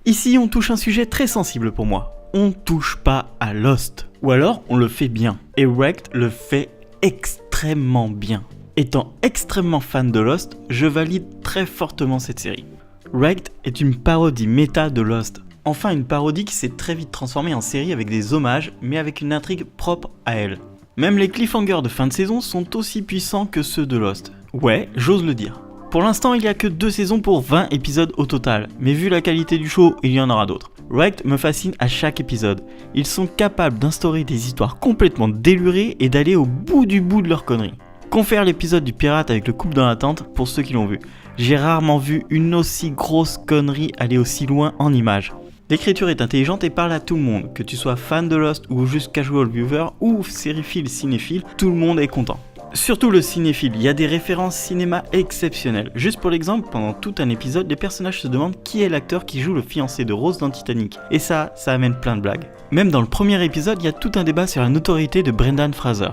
Ici, on touche un sujet très sensible pour moi. On touche pas à Lost. Ou alors, on le fait bien. Et Wrecked le fait extrêmement bien. Étant extrêmement fan de Lost, je valide très fortement cette série. Wrecked est une parodie méta de Lost. Enfin, une parodie qui s'est très vite transformée en série avec des hommages, mais avec une intrigue propre à elle. Même les cliffhangers de fin de saison sont aussi puissants que ceux de Lost. Ouais, j'ose le dire. Pour l'instant, il n'y a que 2 saisons pour 20 épisodes au total, mais vu la qualité du show, il y en aura d'autres. Wrecked me fascine à chaque épisode. Ils sont capables d'instaurer des histoires complètement délurées et d'aller au bout de leurs conneries. Confère l'épisode du pirate avec le couple dans la tente pour ceux qui l'ont vu. J'ai rarement vu une aussi grosse connerie aller aussi loin en images. L'écriture est intelligente et parle à tout le monde, que tu sois fan de Lost ou juste casual viewer ou sériephile cinéphile, tout le monde est content. Surtout le cinéphile, il y a des références cinéma exceptionnelles. Juste pour l'exemple, pendant tout un épisode, les personnages se demandent qui est l'acteur qui joue le fiancé de Rose dans Titanic. Et ça amène plein de blagues. Même dans le premier épisode, il y a tout un débat sur la notoriété de Brendan Fraser.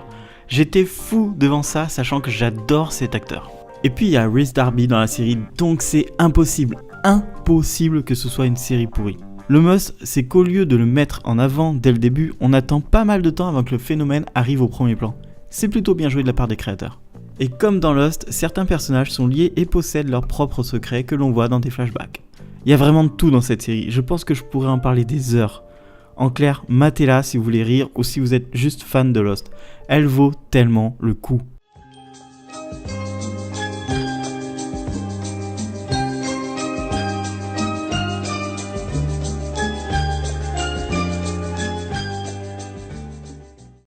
J'étais fou devant ça, sachant que j'adore cet acteur. Et puis il y a Rhys Darby dans la série, donc c'est impossible que ce soit une série pourrie. Le must, c'est qu'au lieu de le mettre en avant dès le début, on attend pas mal de temps avant que le phénomène arrive au premier plan. C'est plutôt bien joué de la part des créateurs. Et comme dans Lost, certains personnages sont liés et possèdent leurs propres secrets que l'on voit dans des flashbacks. Il y a vraiment de tout dans cette série, je pense que je pourrais en parler des heures. En clair, matez-la si vous voulez rire ou si vous êtes juste fan de Lost. Elle vaut tellement le coup.